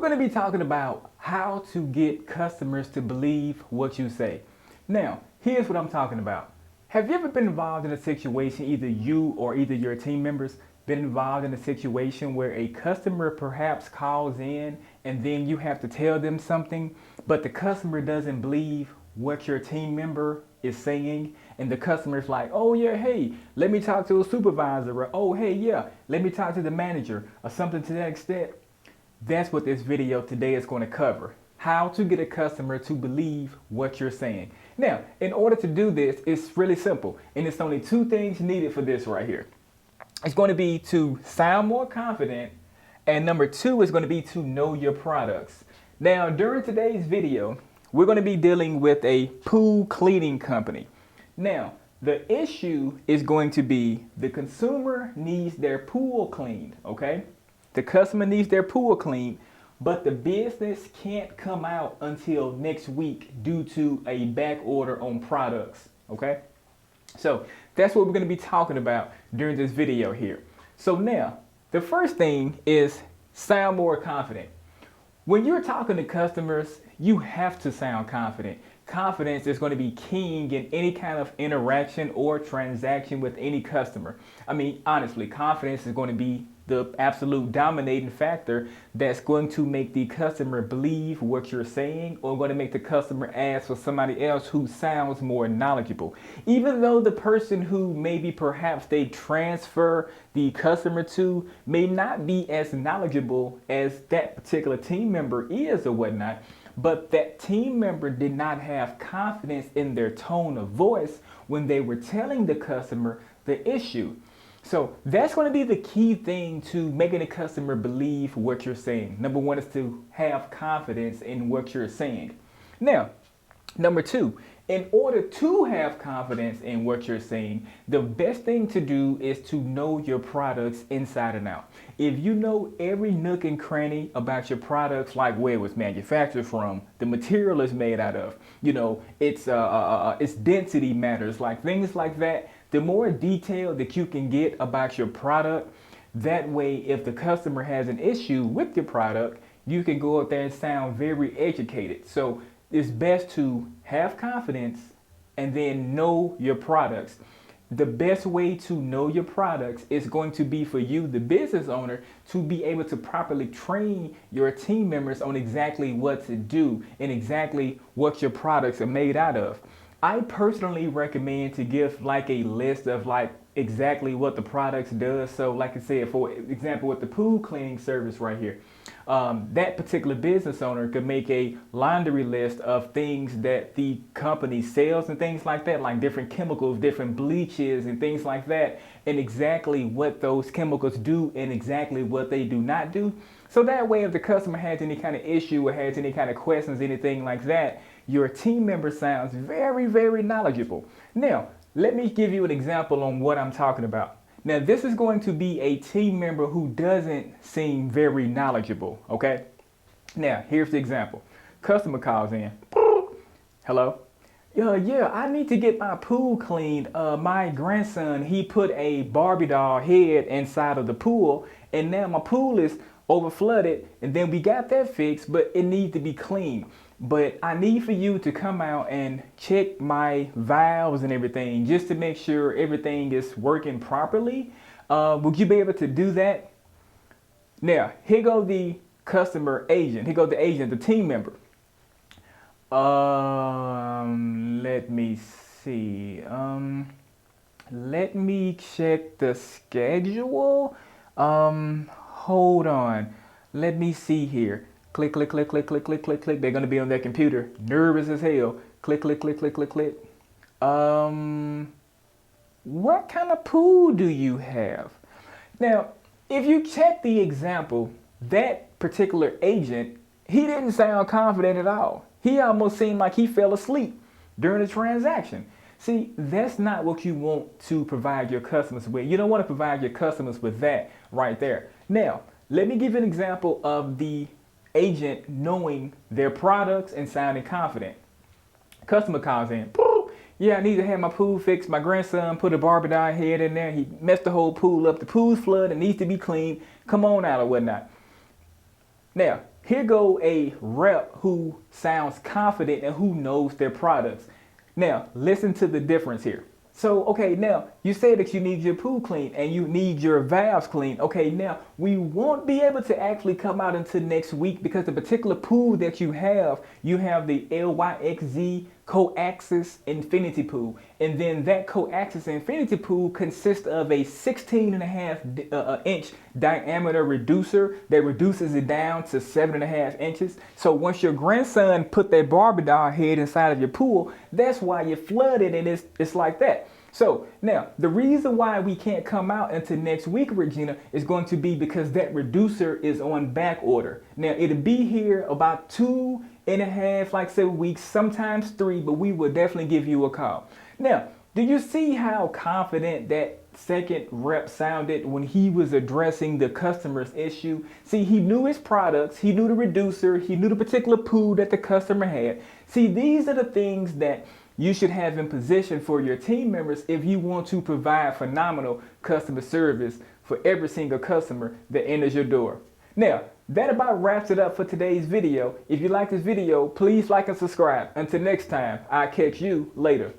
going to be talking about how to get customers to believe what you say. Now, here's what I'm talking about. Have you ever been involved in a situation, either you or either your team members, been involved in a situation where a customer perhaps calls in and then you have to tell them something, but the customer doesn't believe what your team member is saying, and the customer's like, oh yeah, hey, let me talk to a supervisor, or oh hey, yeah, let me talk to the manager, or something to that extent? That's what this video today is going to cover. How to get a customer to believe what you're saying. Now, in order to do this, it's really simple, and it's only two things needed for this right here. It's going to be to sound more confident, and number two is going to be to know your products. Now, during today's video, we're going to be dealing with a pool cleaning company. Now, the issue is going to be the consumer needs their pool cleaned, okay? The customer needs their pool cleaned, but the business can't come out until next week due to a back order on products, okay? So that's what we're going to be talking about during this video here. So now, the first thing is sound more confident. When you're talking to customers, you have to sound confident. Confidence is going to be king in any kind of interaction or transaction with any customer. I mean, honestly, confidence is going to be the absolute dominating factor that's going to make the customer believe what you're saying, or going to make the customer ask for somebody else who sounds more knowledgeable. Even though the person who maybe perhaps they transfer the customer to may not be as knowledgeable as that particular team member is or whatnot, but that team member did not have confidence in their tone of voice when they were telling the customer the issue. So that's going to be the key thing to making a customer believe what you're saying. Number one is to have confidence in what you're saying. Now, number two, in order to have confidence in what you're saying, the best thing to do is to know your products inside and out. If you know every nook and cranny about your products, like where it was manufactured from, the material it's made out of, you know, its density matters, like things like that. The more detail that you can get about your product, that way if the customer has an issue with your product, you can go out there and sound very educated. So it's best to have confidence and then know your products. The best way to know your products is going to be for you, the business owner, to be able to properly train your team members on exactly what to do and exactly what your products are made out of. I personally recommend to give like a list of like exactly what the products does. So like I said, for example, with the pool cleaning service right here, that particular business owner could make a laundry list of things that the company sells and things like that, like different chemicals, different bleaches and things like that, and exactly what those chemicals do and exactly what they do not do. So that way, if the customer has any kind of issue or has any kind of questions, anything like that, your team member sounds very, very knowledgeable. Now, let me give you an example on what I'm talking about. Now, this is going to be a team member who doesn't seem very knowledgeable, okay? Now, here's the example. Customer calls in. Hello? Yeah, I need to get my pool cleaned. My grandson, he put a Barbie doll head inside of the pool, and now my pool is over flooded, and then we got that fixed, but it needs to be cleaned. But I need for you to come out and check my valves and everything just to make sure everything is working properly. Would you be able to do that? Now, here goes the customer agent. Here goes the agent, the team member. Let me see. Let me check the schedule. Hold on. Let me see here. Click, click, click, click, click, click, click, click. They're going to be on their computer, nervous as hell. Click, click, click, click, click, click. What kind of pool do you have? Now, if you check the example, that particular agent, he didn't sound confident at all. He almost seemed like he fell asleep during the transaction. See, that's not what you want to provide your customers with. You don't want to provide your customers with that right there. Now, let me give you an example of the agent knowing their products and sounding confident. Customer calls in. Yeah, I need to have my pool fixed. My grandson put a Barbie doll head in there. He messed the whole pool up. The pool's flooded. It needs to be cleaned. Come on out or whatnot. Now, here go a rep who sounds confident and who knows their products. Now, listen to the difference here. So, okay, now you say that you need your pool clean and you need your valves clean. Okay, now we won't be able to actually come out until next week because the particular pool that you have the LYXZ coaxial infinity pool. And then that coaxial infinity pool consists of a 16.5 inch diameter reducer that reduces it down to 7.5 inches. So once your grandson put that Barbie doll head inside of your pool, that's why you flooded and it's like that. So now the reason why we can't come out until next week, Regina, is going to be because that reducer is on back order. Now it'll be here about 2.5, like 7 weeks, sometimes 3, but we will definitely give you a call. Now, do you see how confident that second rep sounded when he was addressing the customer's issue? See, he knew his products, he knew the reducer, he knew the particular pool that the customer had. See, these are the things that you should have in position for your team members if you want to provide phenomenal customer service for every single customer that enters your door. Now, that about wraps it up for today's video. If you like this video, please like and subscribe. Until next time, I'll catch you later.